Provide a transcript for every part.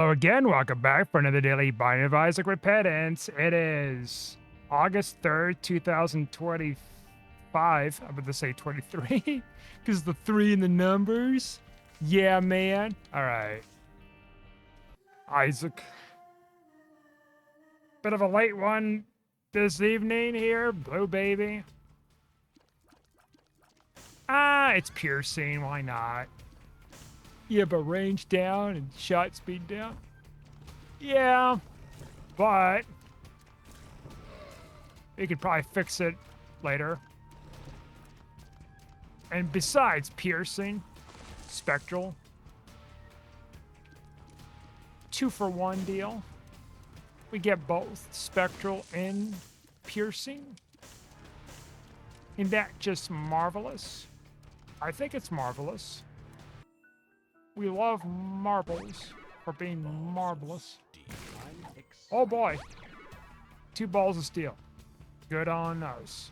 Hello again, welcome back for another daily Binding of Isaac Repentance. It is August 3rd, 2025. I'm about to say 23, because the 3 in the numbers. Yeah, man. All right. Isaac. Bit of a late one this evening here, Blue Baby. It's piercing, why not? Yeah, but range down and shot speed down. Yeah, but you could probably fix it later. And besides piercing, spectral, 2-for-1 deal. We get both spectral and piercing. Isn't that just marvelous? I think it's marvelous. We love marbles for being marvelous. Oh boy. 2 balls of steel. Good on us.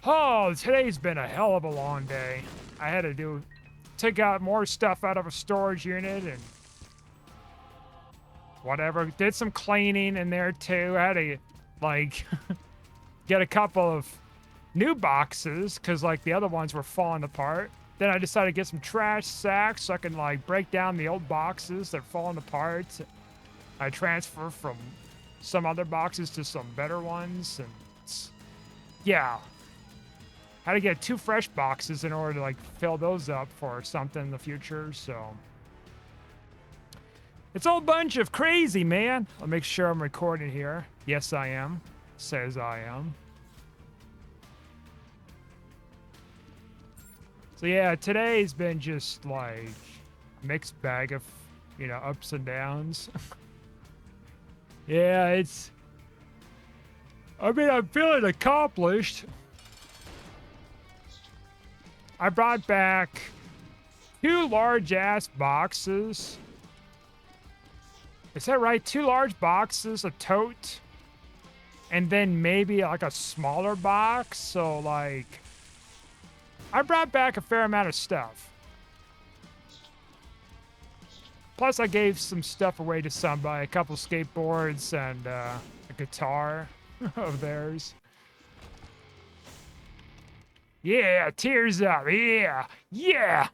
Oh, today's been a hell of a long day. I had to take out more stuff out of a storage unit and whatever. Did some cleaning in there too. I had to, like, get a couple of new boxes because, like, the other ones were falling apart. Then I decided to get some trash sacks so I can, like, break down the old boxes that are falling apart. I transfer from some other boxes to some better ones, and yeah. Had to get 2 fresh boxes in order to, like, fill those up for something in the future, so. It's a whole bunch of crazy, man. I'll make sure I'm recording here. Yes, I am. Says I am. So yeah, today's been just like a mixed bag of, you know, ups and downs. Yeah, I'm feeling accomplished. I brought back 2 large-ass boxes. Is that right? 2 large boxes, a tote, and then maybe like a smaller box. So, like, I brought back a fair amount of stuff. Plus, I gave some stuff away to somebody, a couple skateboards and a guitar of theirs. Yeah, tears up. Yeah, yeah.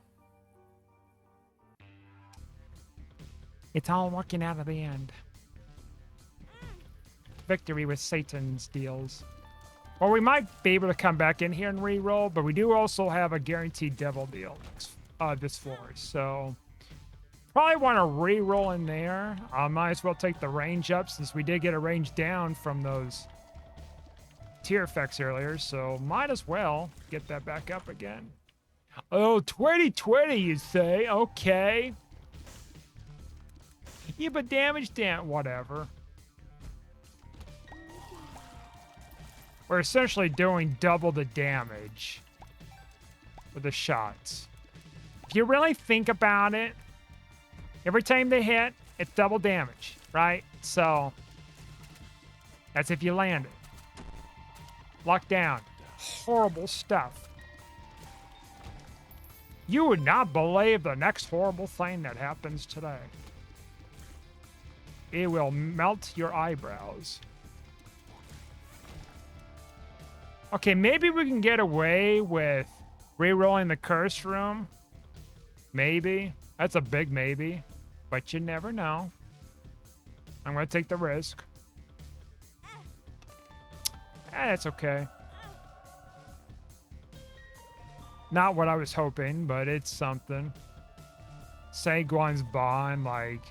It's all working out at the end. Victory with Satan's deals. Or we might be able to come back in here and re-roll, but we do also have a guaranteed devil deal this floor. So probably want to re-roll in there. I might as well take the range up since we did get a range down from those tier effects earlier. So might as well get that back up again. Oh, 2020, you say? Okay. Yeah, but damage down, whatever. We're essentially doing double the damage with the shots. If you really think about it, every time they hit, it's double damage, right? So that's if you land it. Lockdown. Horrible stuff. You would not believe the next horrible thing that happens today. It will melt your eyebrows. Okay, maybe we can get away with re-rolling the curse room. Maybe. That's a big maybe. But you never know. I'm going to take the risk. That's okay. Not what I was hoping, but it's something. Saguan's Bond, like,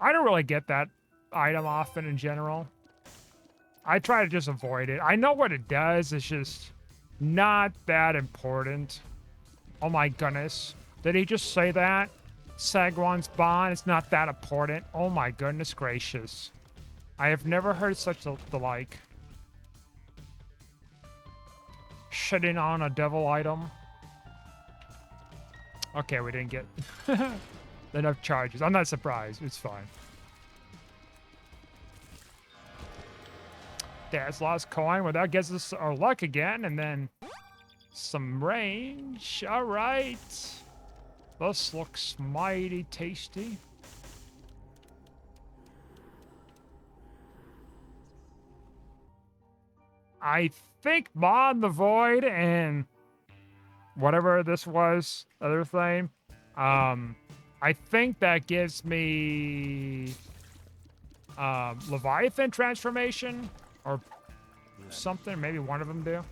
I don't really get that item often in general. I try to just avoid it. I know what it does. It's just not that important. Oh my goodness. Did he just say that? Saguan's Bond, it's not that important. Oh my goodness gracious. I have never heard such the like. Shitting on a devil item. Okay, we didn't get enough charges. I'm not surprised. It's fine. Dad's lost coin. Well, that gets us our luck again, and then some range. All right. This looks mighty tasty. I think Mod the Void and whatever this was, other thing. I think that gives me Leviathan transformation or something. Maybe one of them do.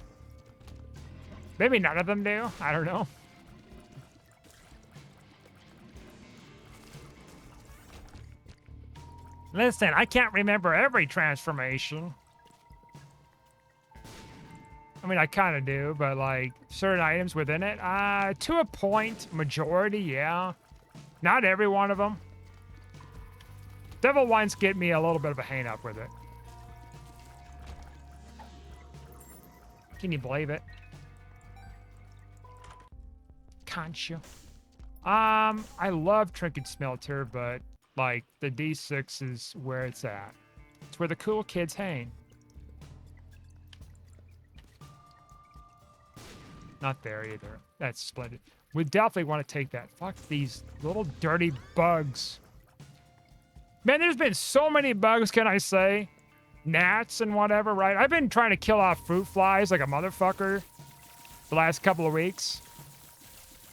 Maybe none of them do. I don't know. Listen, I can't remember every transformation. I mean, I kind of do, but like certain items within it, to a point, majority, yeah. Not every one of them. Devil Wines get me a little bit of a hang up with it. Can you believe it? Can't you? I love Trinket Smelter, but like the D6 is where it's at. It's where the cool kids hang. Not there either. That's splendid. We definitely want to take that. Fuck these little dirty bugs. Man, there's been so many bugs, can I say? Gnats and whatever, right? I've been trying to kill off fruit flies like a motherfucker the last couple of weeks.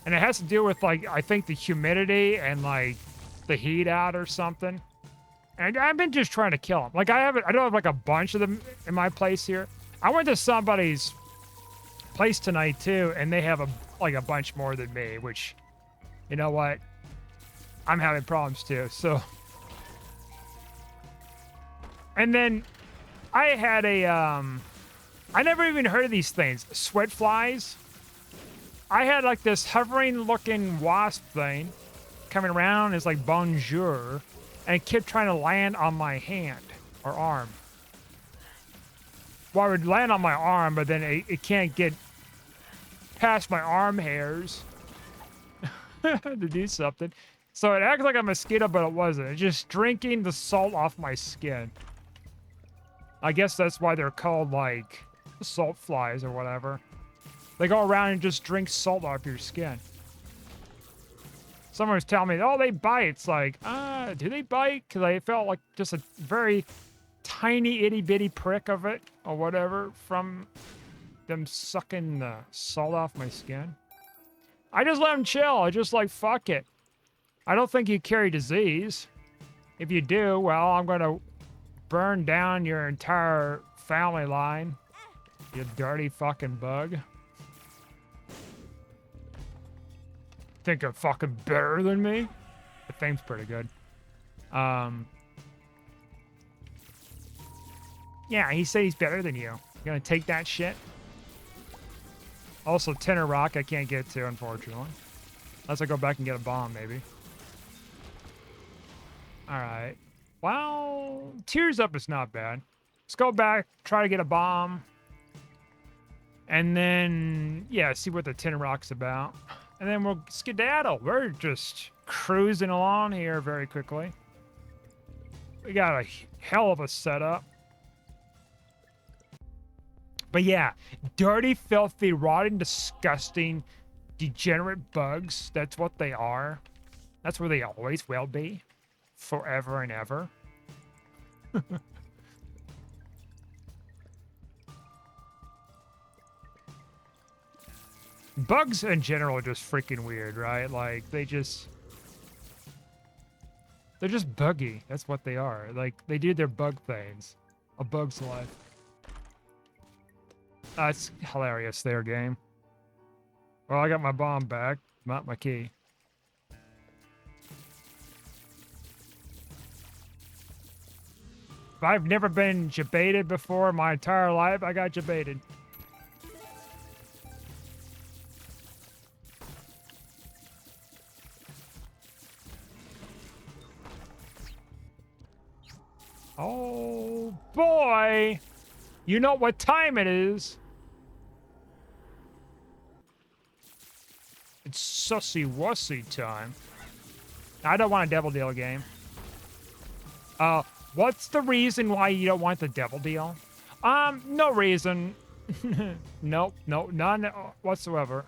And it has to do with, like, I think the humidity and, like, the heat out or something. And I've been just trying to kill them. Like, I don't have, like, a bunch of them in my place here. I went to somebody's place tonight, too, and they have, a bunch more than me, which, you know what? I'm having problems, too, so... And then I had I never even heard of these things. Sweat flies. I had like this hovering looking wasp thing coming around. It's like bonjour. And it kept trying to land on my hand or arm. Well, it would land on my arm, but then it can't get past my arm hairs to do something. So it acts like a mosquito, but it wasn't. It's just drinking the salt off my skin. I guess that's why they're called, like, salt flies or whatever. They go around and just drink salt off your skin. Someone was telling me, oh, they bite. It's like, do they bite? Because I felt like just a very tiny itty-bitty prick of it or whatever from them sucking the salt off my skin. I just let them chill. I just like, fuck it. I don't think you carry disease. If you do, well, I'm going to burn down your entire family line, you dirty fucking bug. Think you're fucking better than me? The thing's pretty good. Yeah, he said he's better than you. You gonna take that shit? Also, Tenor Rock I can't get to, unfortunately. Unless I go back and get a bomb, maybe. Alright. Well, Tears Up is not bad. Let's go back, try to get a bomb. And then, yeah, see what the Tin Rock's about. And then we'll skedaddle. We're just cruising along here very quickly. We got a hell of a setup. But yeah, dirty, filthy, rotting, disgusting, degenerate bugs. That's what they are. That's where they always will be. Forever and ever. Bugs in general are just freaking weird, right? Like, they're just buggy. That's what they are. Like, they do their bug things. A bug's life. That's hilarious there, game. Well, I got my bomb back, not my key. If I've never been jebaited before in my entire life, I got jebaited. Oh, boy. You know what time it is. It's sussy-wussy time. I don't want a Devil Deal game. What's the reason why you don't want the Devil Deal? No reason. Nope, none whatsoever.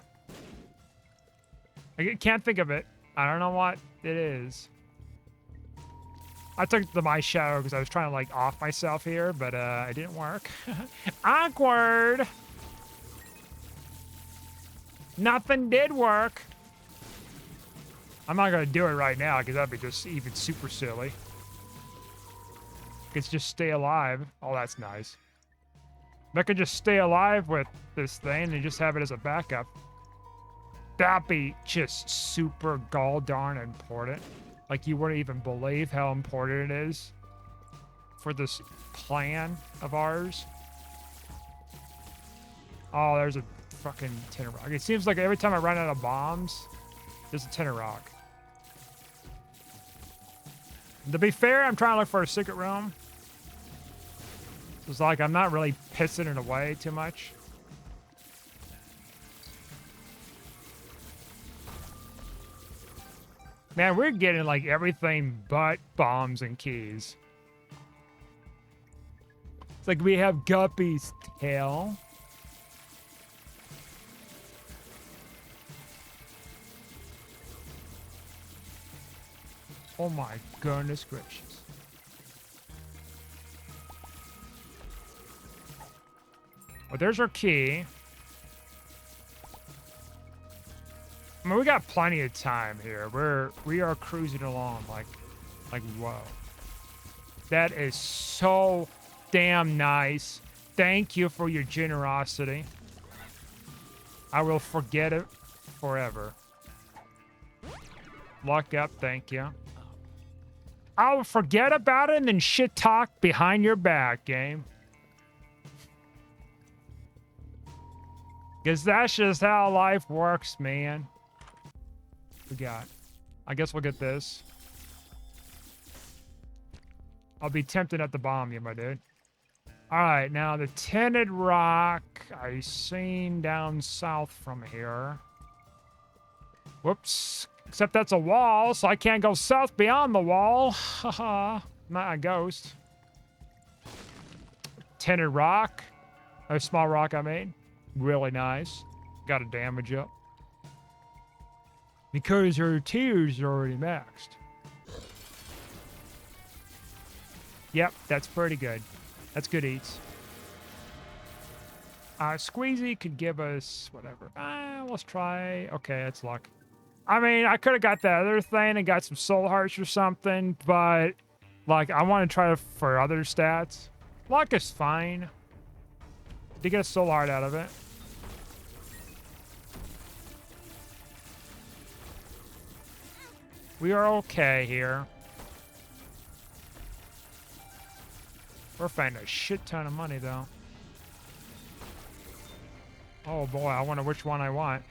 I can't think of it. I don't know what it is. I took the my shadow because I was trying to like off myself here, but it didn't work. Awkward. Nothing did work. I'm not gonna do it right now because that'd be just even super silly. It's just stay alive. Oh, that's nice. I could just stay alive with this thing and just have it as a backup. That'd be just super gall darn important. Like you wouldn't even believe how important it is for this plan of ours. Oh, there's a fucking tin of rock. It seems like every time I run out of bombs, there's a tin of rock. To be fair, I'm trying to look for a secret room. So it's like I'm not really pissing it away too much. Man, we're getting like everything but bombs and keys. It's like we have Guppy's tail. Oh my goodness gracious. Well, there's our key. I mean, we got plenty of time here. We are cruising along like whoa. That is so damn nice. Thank you for your generosity. I will forget it forever. Luck up, thank you. I'll forget about it and then shit talk behind your back, game. Because that's just how life works, man. We got. I guess we'll get this. I'll be tempted at the bomb you, my dude. Alright, now the tinted rock I seen down south from here. Whoops. Except that's a wall, so I can't go south beyond the wall. Haha. Not a ghost. Tinted rock. A small rock I made. Really nice. Got a damage up. Because her tears are already maxed. Yep, that's pretty good. That's good eats. Squeezy could give us whatever. Let's try. Okay, that's luck. I mean, I could have got that other thing and got some soul hearts or something, but like I want to try for other stats. Luck is fine. To get a soul heart out of it. We are okay here. We're finding a shit ton of money, though. Oh boy, I wonder which one I want.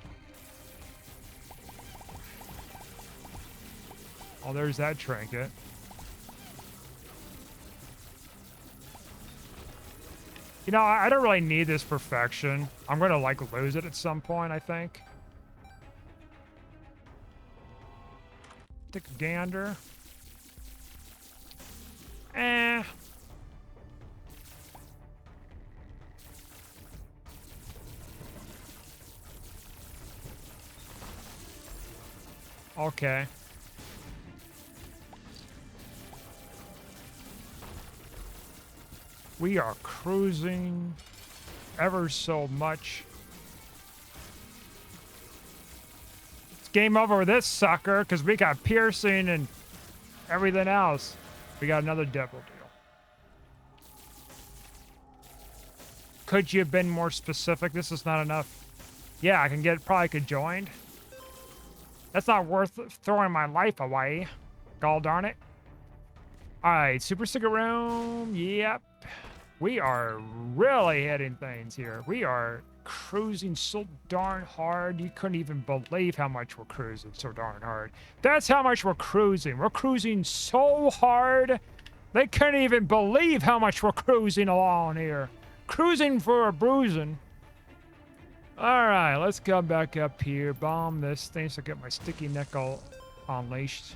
Oh, there's that trinket. You know, I don't really need this perfection. I'm gonna, like, lose it at some point, I think. Take a gander. Okay. We are cruising ever so much. It's game over with this sucker because we got piercing and everything else. We got another devil deal. Could you have been more specific? This is not enough. Yeah, I can get probably conjoined. That's not worth throwing my life away. Gall darn it. Alright, super secret room. Yep. We are really hitting things here. We are cruising so darn hard. You couldn't even believe how much we're cruising so darn hard. That's how much we're cruising. We're cruising so hard. They couldn't even believe how much we're cruising along here. Cruising for a bruising. Alright, let's come back up here. Bomb this thing so I get my sticky neck all unleashed.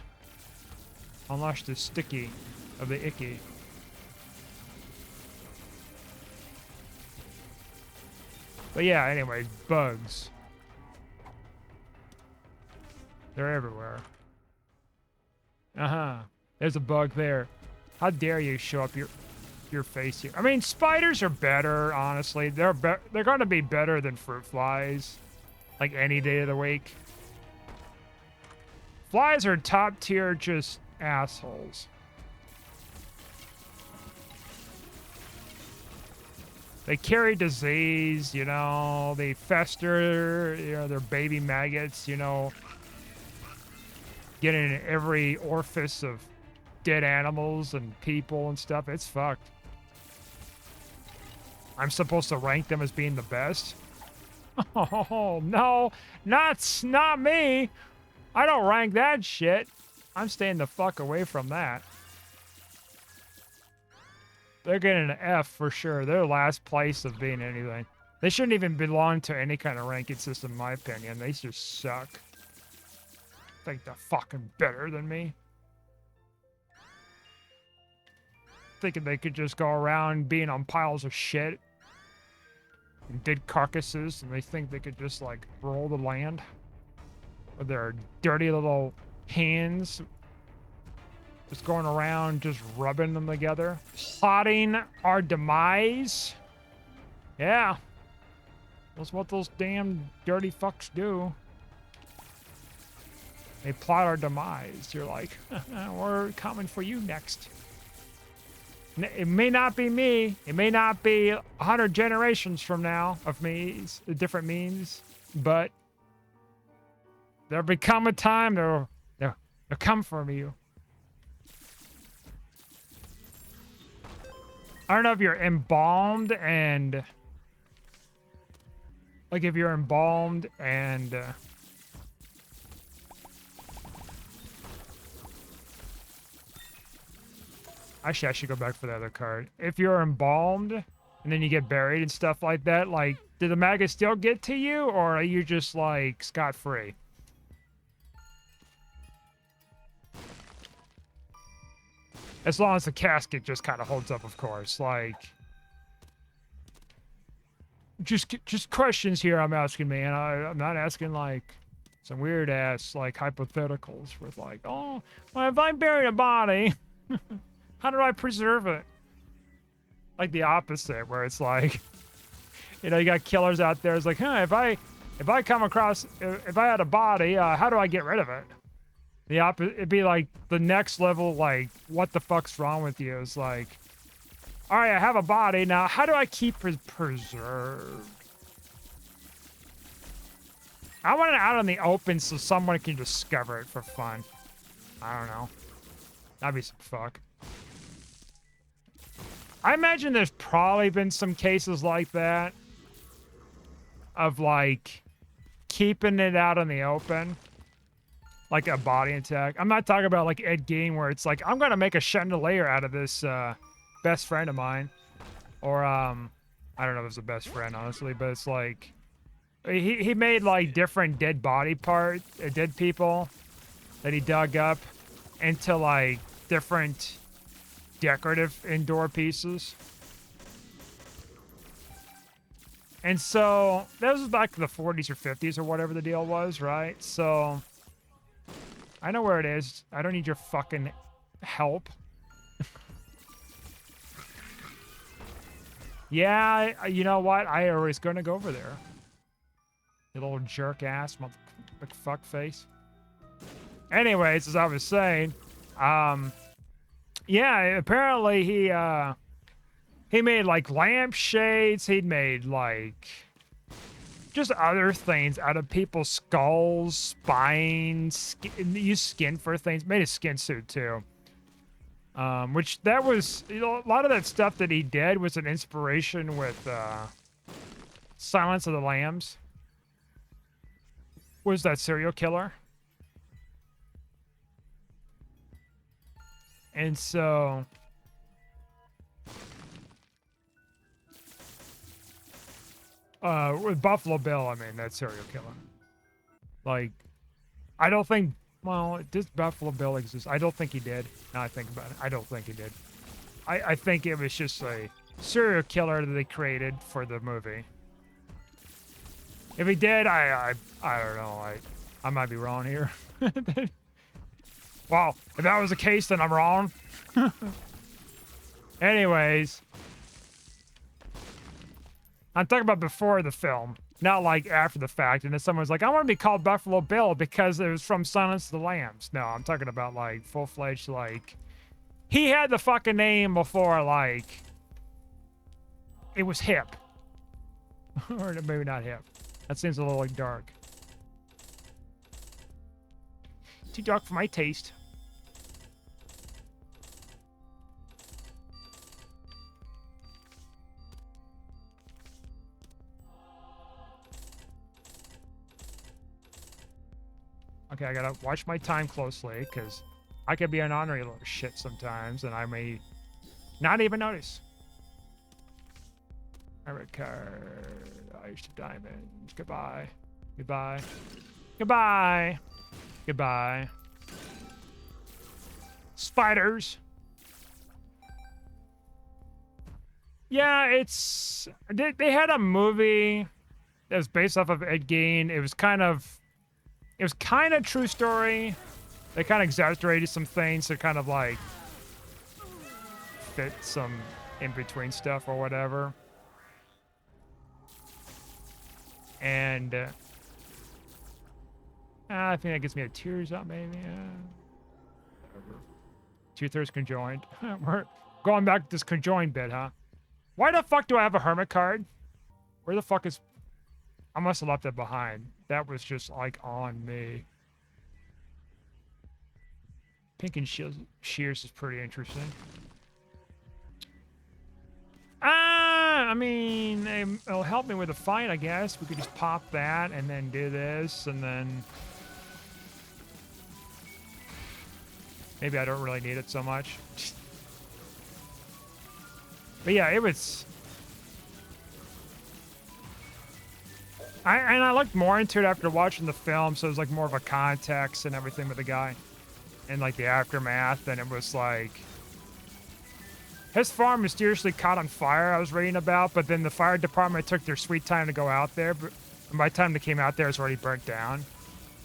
Unleash the sticky of the icky. But yeah, anyways, bugs. They're everywhere. Uh-huh. There's a bug there. How dare you show up your face here? I mean, spiders are better, honestly. They're going to be better than fruit flies, like any day of the week. Flies are top tier, just assholes. They carry disease, you know. They fester, you know. They're baby maggots, you know. Get in every orifice of dead animals and people and stuff. It's fucked. I'm supposed to rank them as being the best? Oh, no. Not me. I don't rank that shit. I'm staying the fuck away from that. They're getting an F for sure. They're last place of being anything. They shouldn't even belong to any kind of ranking system, in my opinion. They just suck. Think they're fucking better than me. Thinking they could just go around being on piles of shit and dead carcasses, and they think they could just like roll the land with their dirty little hands, just going around just rubbing them together, plotting our demise. Yeah, that's what those damn dirty fucks do. They plot our demise. You're like, we're coming for you next. It may not be me. It may not be 100 generations from now of me, different means, but there'll become a time they'll come for you. I don't know if you're embalmed and like if you're embalmed and actually, I should go back for the other card. If you're embalmed and then you get buried and stuff like that, like, did the maggot still get to you, or are you just, like, scot-free? As long as the casket just kind of holds up, of course. Like, just questions here I'm asking, man. I'm not asking, like, some weird-ass, like, hypotheticals with, like, oh, well, if I buried a body... How do I preserve it? Like the opposite, where it's like, you know, you got killers out there. It's like, huh, if I come across, if I had a body, how do I get rid of it? The opposite, it'd be like the next level, like, what the fuck's wrong with you? It's like, all right, I have a body. Now, how do I keep it preserved? I want it out in the open so someone can discover it for fun. I don't know. That'd be some fuck. I imagine there's probably been some cases like that of like keeping it out in the open, like a body attack. I'm not talking about like Ed Gein where it's like, I'm going to make a chandelier out of this best friend of mine. Or, I don't know if it's a best friend, honestly, but it's like, he made like different dead body parts, dead people that he dug up into like different decorative indoor pieces. And so that was back in the 40s or 50s or whatever the deal was, right? So I know where it is. I don't need your fucking help. Yeah, you know what? I was gonna go over there. You little jerk ass, motherfucker, fuck face. Anyways, as I was saying, yeah, apparently he made like lampshades. He'd made like just other things out of people's skulls, spines, used skin for things. Made a skin suit too. Which that was, you know, a lot of that stuff that he did was an inspiration with Silence of the Lambs. Was that serial killer? And so with Buffalo Bill, I mean, that serial killer. Like, I don't think, well, does Buffalo Bill exist? I don't think he did. Now I think about it. I don't think he did. I think it was just a serial killer that they created for the movie. If he did, I don't know. I might be wrong here. Well, if that was the case, then I'm wrong. Anyways, I'm talking about before the film, not like after the fact. And then someone's like, I want to be called Buffalo Bill because it was from Silence of the Lambs. No, I'm talking about like full-fledged, like, he had the fucking name before, like, it was hip. Or maybe not hip. That seems a little like dark. Too dark for my taste. Okay, I gotta watch my time closely, because I could be an ornery little shit sometimes, and I may not even notice. Pirate card. Ice to diamonds. Goodbye. Goodbye. Goodbye. Goodbye. Spiders. Yeah, it's... They had a movie that was based off of Ed Gein. It was kind of true story. They kind of exaggerated some things to kind of like fit some in-between stuff or whatever. And I think that gives me a tears up, maybe. Whatever. 2/3 conjoined. We're going back to this conjoined bit, huh? Why the fuck do I have a hermit card? Where the fuck is... I must have left that behind. That was just, like, on me. Pink and Shears is pretty interesting. I mean, it'll help me with the fight, I guess. We could just pop that and then do this, and then... Maybe I don't really need it so much. But yeah, it was... I looked more into it after watching the film, so it was like more of a context and everything with the guy. And like the aftermath, and it was like... His farm mysteriously caught on fire, I was reading about, but then the fire department took their sweet time to go out there, but and by the time they came out there, it was already burnt down.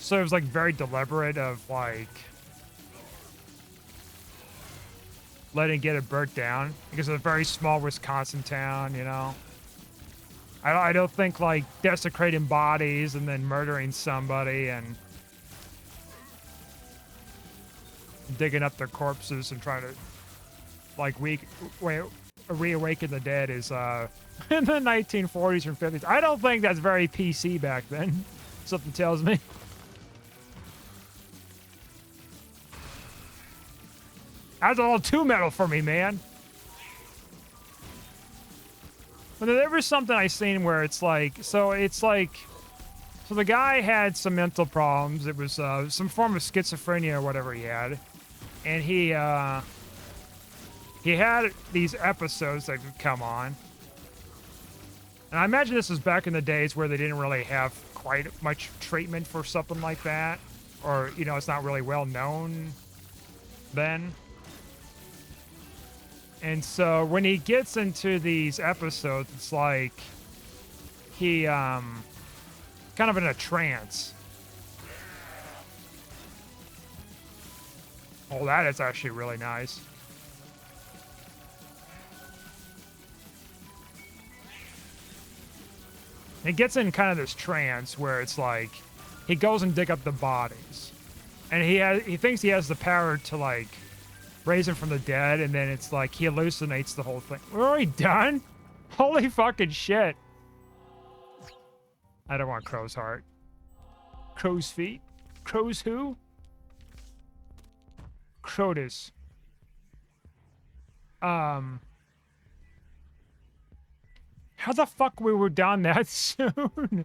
So it was like very deliberate of like... letting get it burnt down, because it's a very small Wisconsin town, you know? I don't think like desecrating bodies and then murdering somebody and digging up their corpses and trying to like reawaken the dead is in the 1940s or 50s. I don't think that's very PC back then. Something tells me. That's a little too metal for me, man. But there was something I seen where it's like, so the guy had some mental problems. It was some form of schizophrenia or whatever he had. And he had these episodes that would come on. And I imagine this was back in the days where they didn't really have quite much treatment for something like that. Or, you know, it's not really well known then. And so when he gets into these episodes, it's like he kind of in a trance. Oh, that is actually really nice. He gets in kind of this trance where it's like he goes and dig up the bodies, and he thinks he has the power to like raise him from the dead, and then it's like he hallucinates the whole thing. We're already done? Holy fucking shit. I don't want crow's heart. Crow's feet? Crow's who? Crotus. How the fuck we were done that soon?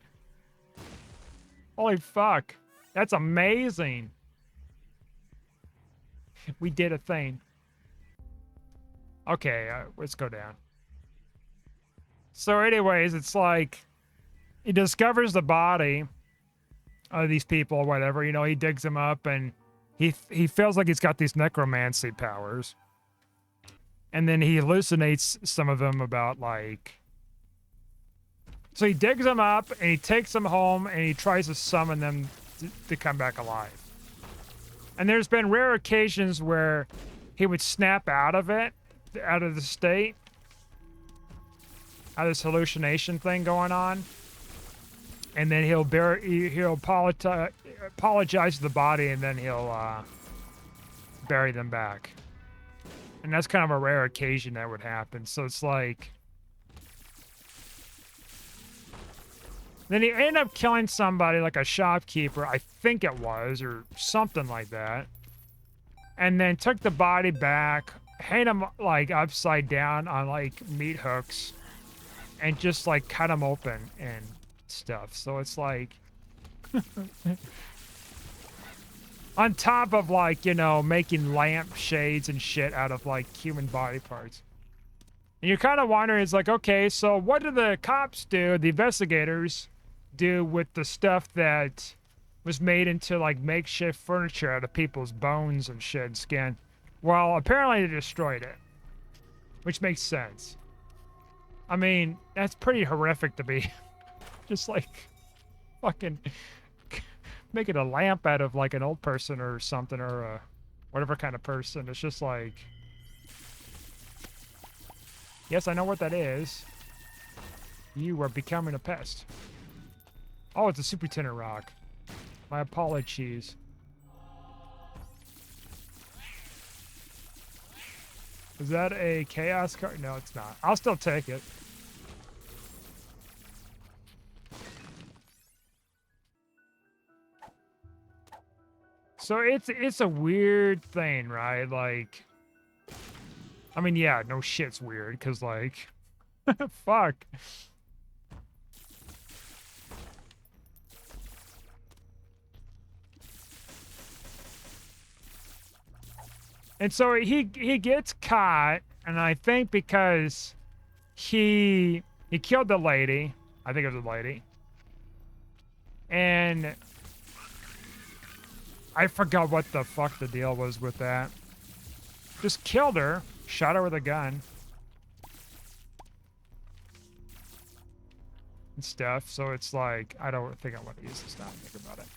Holy fuck. That's amazing. We did a thing. Okay, let's go down. So anyways, it's like he discovers the body of these people or whatever. You know, he digs them up and he feels like he's got these necromancy powers. And then he hallucinates some of them about like... So he digs them up and he takes them home and he tries to summon them to come back alive. And there's been rare occasions where he would snap out of it, out of the state, out of this hallucination thing going on. And then he'll apologize to the body, and then he'll bury them back. And that's kind of a rare occasion that would happen. So it's like... Then he ended up killing somebody, like a shopkeeper, I think it was, or something like that. And then took the body back, hang him, like, upside down on, like, meat hooks, and just, like, cut him open and stuff. So it's like... on top of, like, you know, making lamp shades and shit out of, like, human body parts. And you're kind of wondering, it's like, okay, so what do the cops do, the investigators... do with the stuff that was made into like makeshift furniture out of people's bones and shit and skin? Well, apparently they destroyed it, which makes sense. I mean, that's pretty horrific to be just like fucking making a lamp out of like an old person or something, or a whatever kind of person. It's just like, yes, I know what that is. You are becoming a pest. Oh, it's a super tinner rock. My apologies. Is that a chaos card? No, it's not. I'll still take it. So it's a weird thing, right? Like, I mean, yeah, no shit's weird, because like, fuck. And so he gets caught, and I think because he killed the lady, I think it was a lady, and I forgot what the fuck the deal was with that. Just killed her, shot her with a gun and stuff. So it's like, I don't think I want to use this now. Think about it.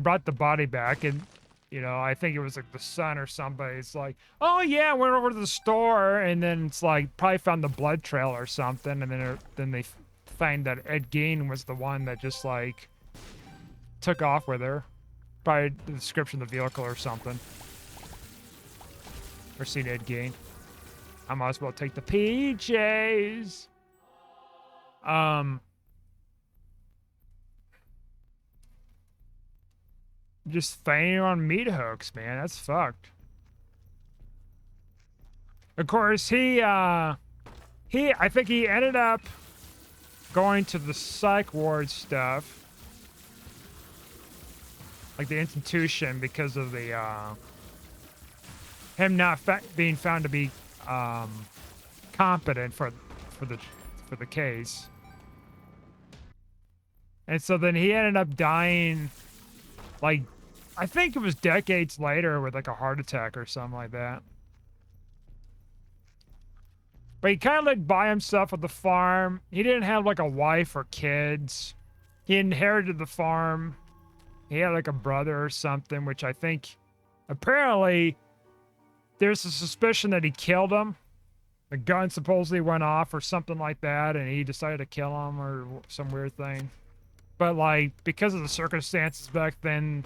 Brought the body back, and you know, I think it was like the son or somebody. It's like, oh yeah, went over to the store, and then it's like probably found the blood trail or something, and then they find that Ed Gein was the one that just like took off with her. Probably the description of the vehicle or something. Or seen Ed Gein. I might as well take the PJs. Just fainting on meat hooks, man. That's fucked. Of course, I think he ended up going to the psych ward stuff. Like the institution, because of the, him not being found to be, competent for the case. And so then he ended up dying, like, I think it was decades later with like a heart attack or something like that. But he kind of lived by himself at the farm. He didn't have like a wife or kids. He inherited the farm. He had like a brother or something, which I think apparently there's a suspicion that he killed him. The gun supposedly went off or something like that, and he decided to kill him or some weird thing. But like, because of the circumstances back then,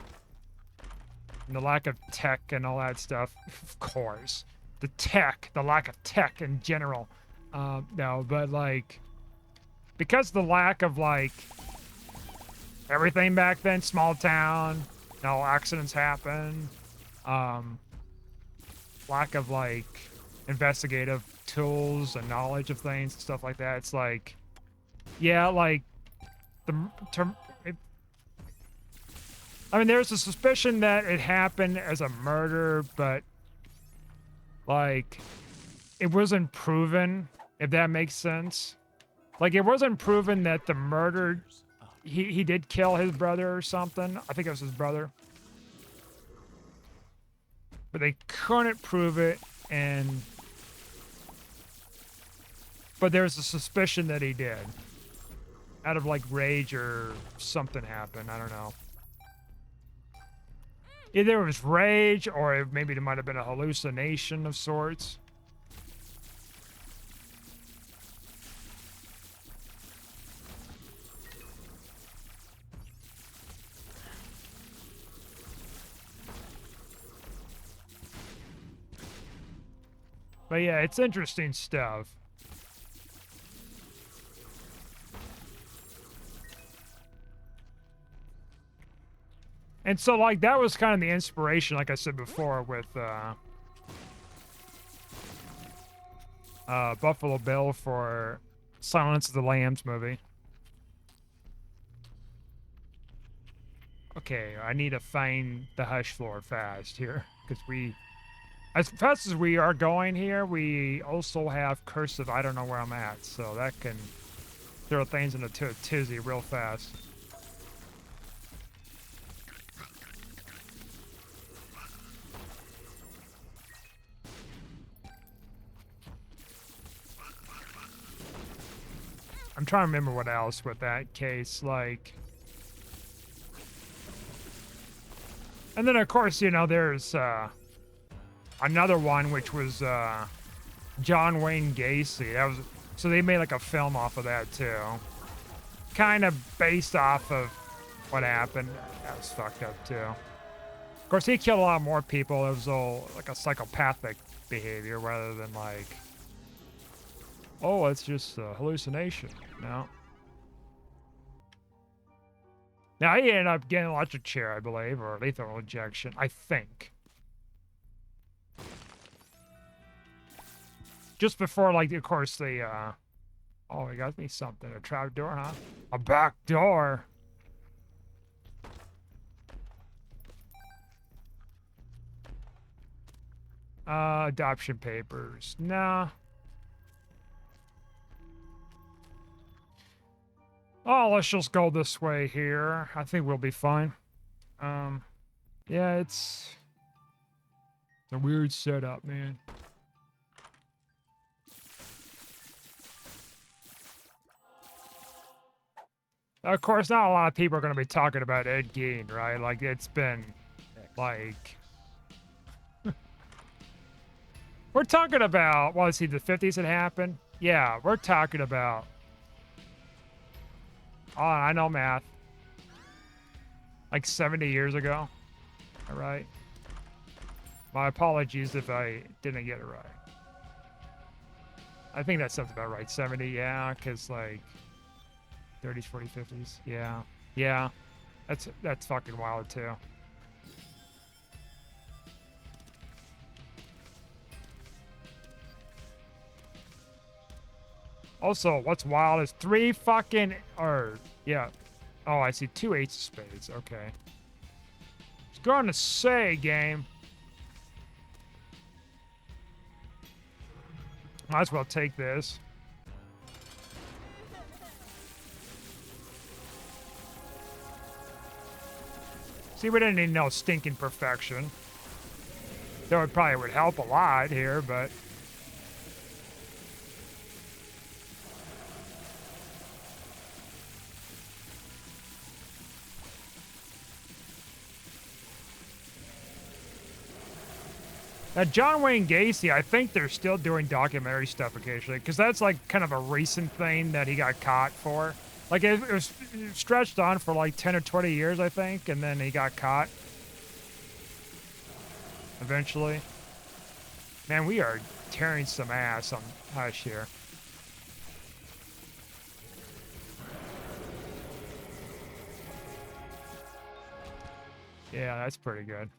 and the lack of tech and all that stuff, of course. The lack of tech in general. No, but like, because the lack of like, everything back then, small town, no accidents happen, lack of like, investigative tools and knowledge of things and stuff like that, it's like, yeah, like, I mean, there's a suspicion that it happened as a murder, but like, it wasn't proven, if that makes sense. Like, it wasn't proven that the murder, he did kill his brother or something. I think it was his brother. But they couldn't prove it, but there was a suspicion that he did. out of like rage or something happened. I don't know. Either it was rage or maybe there might have been a hallucination of sorts. But yeah, it's interesting stuff. And so, like, that was kind of the inspiration, like I said before, with Buffalo Bill for Silence of the Lambs movie. Okay, I need to find the hush floor fast here, because as fast as we are going here, we also have cursive, I don't know where I'm at, so that can throw things into a tizzy real fast. I'm trying to remember what else with that case, like... And then, of course, you know, there's another one, which was John Wayne Gacy. That was... So they made, like, a film off of that, too. Kind of based off of what happened. That was fucked up, too. Of course, he killed a lot more people. It was all, like, a psychopathic behavior rather than, like... Oh, it's just a hallucination. No. Now, he ended up getting electric chair, I believe, or lethal injection, I think. Just before, like, of course, the, Oh, he got me something. A trap door, huh? A back door. Adoption papers. Nah. Oh, let's just go this way here. I think we'll be fine. Yeah, it's a weird setup, man. Of course, not a lot of people are going to be talking about Ed Gein, right? Like, it's been, like... We're talking about, well, let's see, the 50s it happened? Yeah, we're talking about... Oh, I know math. Like 70 years ago. All right. My apologies if I didn't get it right. I think that sounds about right. 70, yeah, because like 30s, 40s, 50s. Yeah. Yeah. That's fucking wild too. Also, what's wild is 3 fucking, or, yeah. Oh, I see 2 8s of spades. Okay. It's going to say, game. Might as well take this. See, we didn't need no stinking perfection. Though it probably would help a lot here, but... Now, John Wayne Gacy, I think they're still doing documentary stuff occasionally, because that's like kind of a recent thing that he got caught for. Like, it was stretched on for like 10 or 20 years, I think, and then he got caught. Eventually. Man, we are tearing some ass on Hush here. Yeah, that's pretty good.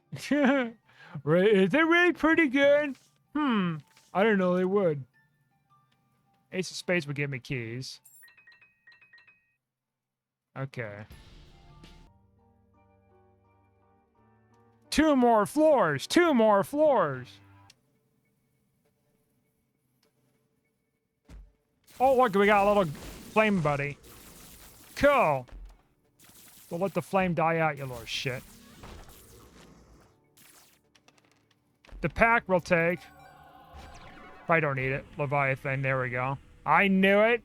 Right? Is it really pretty good? I don't know, they would. Ace of Spades would give me keys. Okay. 2 more floors! 2 more floors! Oh, look, we got a little flame buddy. Cool. We'll let the flame die out, you little shit. The pack we'll take. Probably don't need it. Leviathan, there we go. I knew it.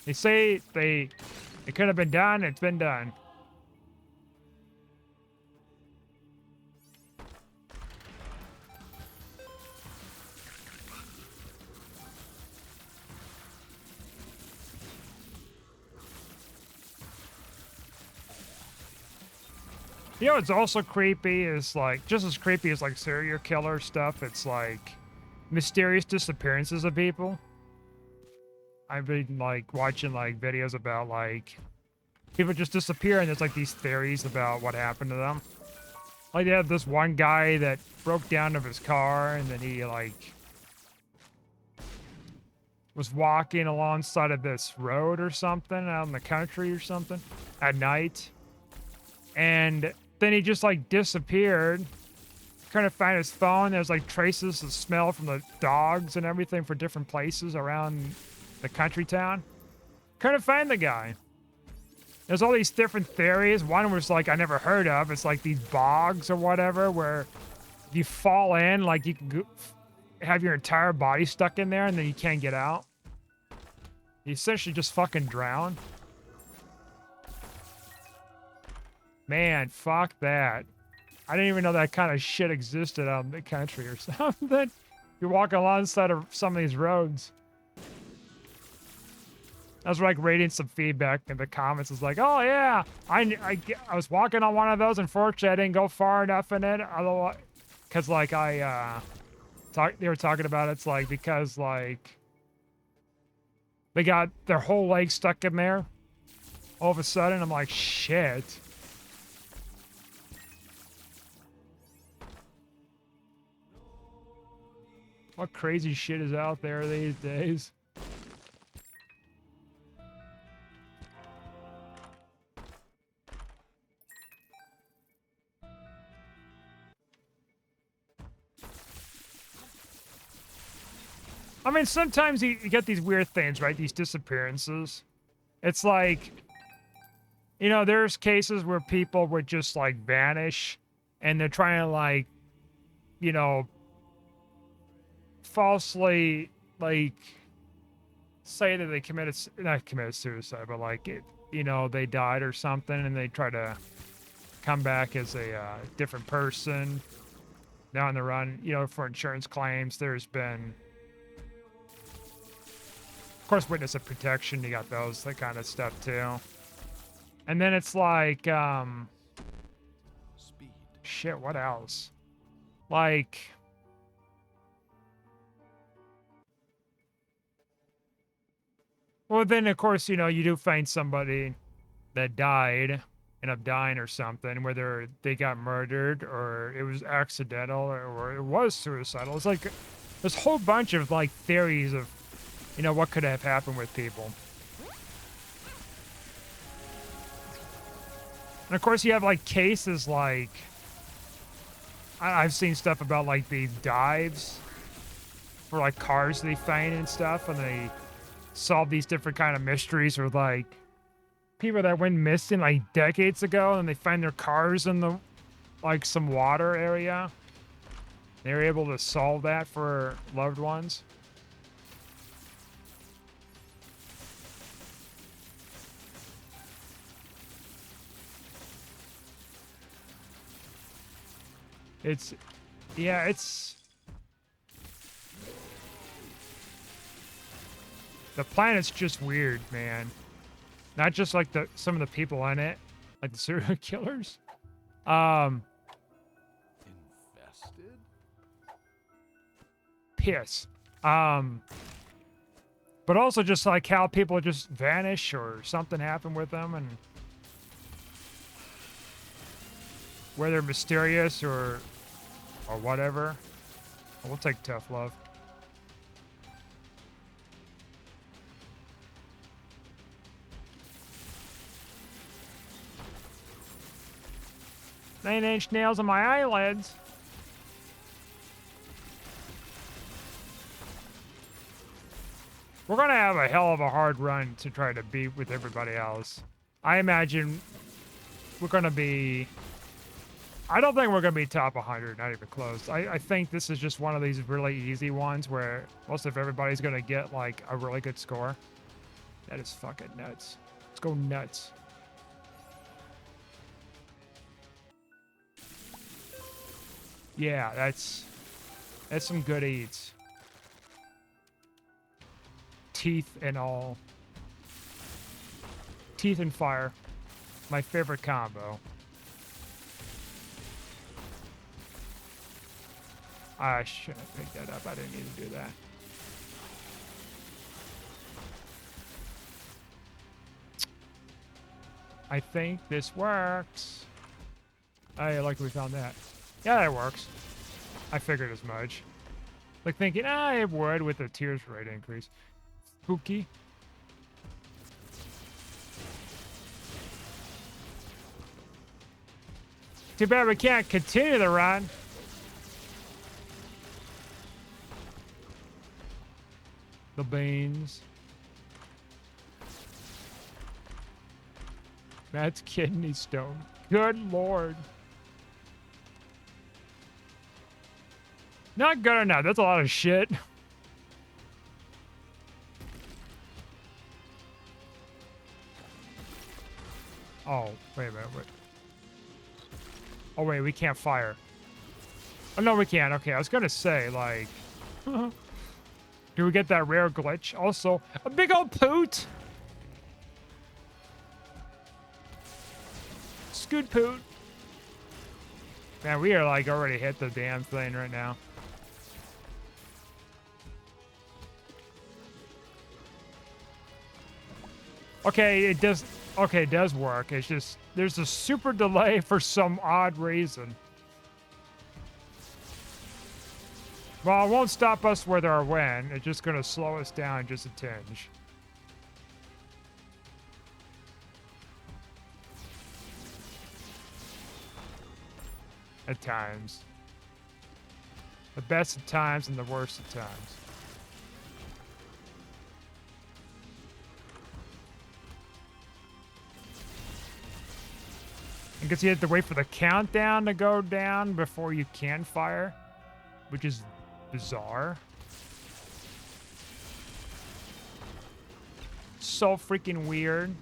They say it could have been done. It's been done. You know what's also creepy is like, just as creepy as like serial killer stuff, it's like mysterious disappearances of people. I've been like watching like videos about like people just disappear and there's like these theories about what happened to them. Like they had this one guy that broke down of his car and then he like was walking alongside of this road or something out in the country or something at night. And then he just like disappeared. Couldn't find his phone. There's like traces of smell from the dogs and everything for different places around the country town. Couldn't find the guy. There's all these different theories. One was like I never heard of. It's like these bogs or whatever where you fall in, like you can go, have your entire body stuck in there and then you can't get out. You essentially just fucking drown. Man, fuck that. I didn't even know that kind of shit existed out in the country or something. You're walking alongside of some of these roads. I was like reading some feedback in the comments. It's like, oh yeah, I was walking on one of those. Unfortunately, I didn't go far enough in it. Otherwise, because like they were talking about it's like because like they got their whole leg stuck in there. All of a sudden, I'm like, shit. What crazy shit is out there these days? I mean, sometimes you get these weird things, right? These disappearances. It's like, you know, there's cases where people would just like vanish and they're trying to like, you know, falsely like say that they not committed suicide, but like it, you know, they died or something and they try to come back as a different person down the run, you know, for insurance claims. There's been, of course, witness of protection. You got that kind of stuff too. And then it's like, Speed. shit, what else? Like, well, then, of course, you know, you do find somebody that died, end up dying or something, whether they got murdered or it was accidental or it was suicidal. It's like there's a whole bunch of, like, theories of, you know, what could have happened with people. And, of course, you have, like, cases like... I've seen stuff about, like, these dives for, like, cars they find and stuff, and they solve these different kind of mysteries or like people that went missing like decades ago and they find their cars in the like some water area. They were able to solve that for loved ones. It's the planet's just weird, man. Not just like some of the people in it, like the serial killers. Infested? Piss. But also just like how people just vanish or something happened with them and whether mysterious or whatever. We'll take tough love. Nine-inch nails on my eyelids. We're gonna have a hell of a hard run to try to beat with everybody else. I imagine we're gonna be... I don't think we're gonna be top 100, not even close. I think this is just one of these really easy ones where most of everybody's gonna get like a really good score. That is fucking nuts. Let's go nuts. Yeah, that's some good eats. Teeth and all. Teeth and fire. My favorite combo. I shouldn't have picked that up. I didn't need to do that. I think this works. I like we found that. Yeah, that works. I figured as much. Like thinking, it would with the tears rate increase. Spooky. Too bad we can't continue the run. The beans. That's kidney stone. Good lord. Not good enough. That's a lot of shit. Oh, wait a minute. Wait. Oh, wait, we can't fire. Oh, no, we can't. Okay, I was gonna say, like... do we get that rare glitch? Also, a big old poot! Scoot poot. Man, we are, like, already hit the damn thing right now. Okay, it does... Okay, it does work. It's just... There's a super delay for some odd reason. Well, it won't stop us with our win. It's just going to slow us down just a tinge. At times. The best of times and the worst of times. Because you have to wait for the countdown to go down before you can fire, which is bizarre. So freaking weird.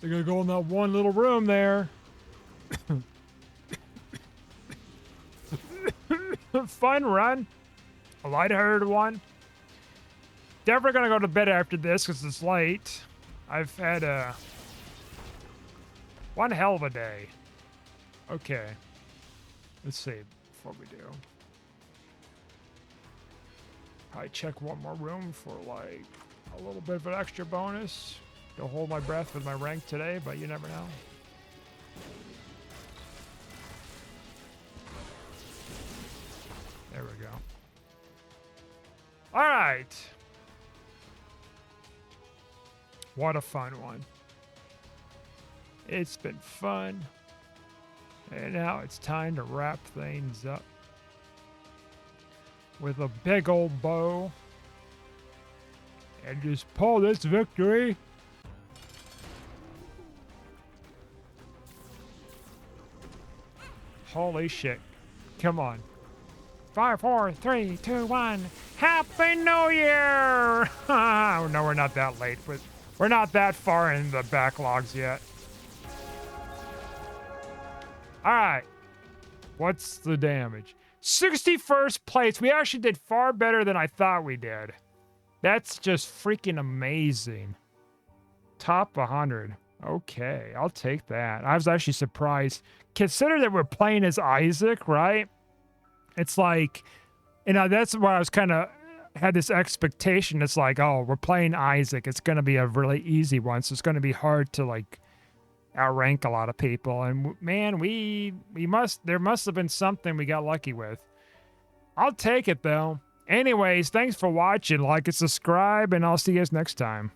They're gonna go in that one little room there. Fun run. A lighthearted one. Definitely gonna go to bed after this because it's late. I've had one hell of a day. Okay. Let's see before we do. Probably check one more room for like a little bit of an extra bonus. Don't hold my breath with my rank today, but you never know. There we go. All right. What a fun one. It's been fun. And now it's time to wrap things up with a big old bow and just pull this victory. Holy shit. Come on. 5, 4, 3, 2, 1. Happy New Year! Oh, no, we're not that late. We're not that far in the backlogs yet. All right. What's the damage? 61st place. We actually did far better than I thought we did. That's just freaking amazing. Top 100. Okay, I'll take that. I was actually surprised. Consider that we're playing as Isaac, right? It's like, you know, that's why I was kind of had this expectation. It's like, oh, we're playing Isaac. It's going to be a really easy one. So it's going to be hard to like outrank a lot of people. And man, there must have been something we got lucky with. I'll take it though. Anyways, thanks for watching. Like and subscribe, and I'll see you guys next time.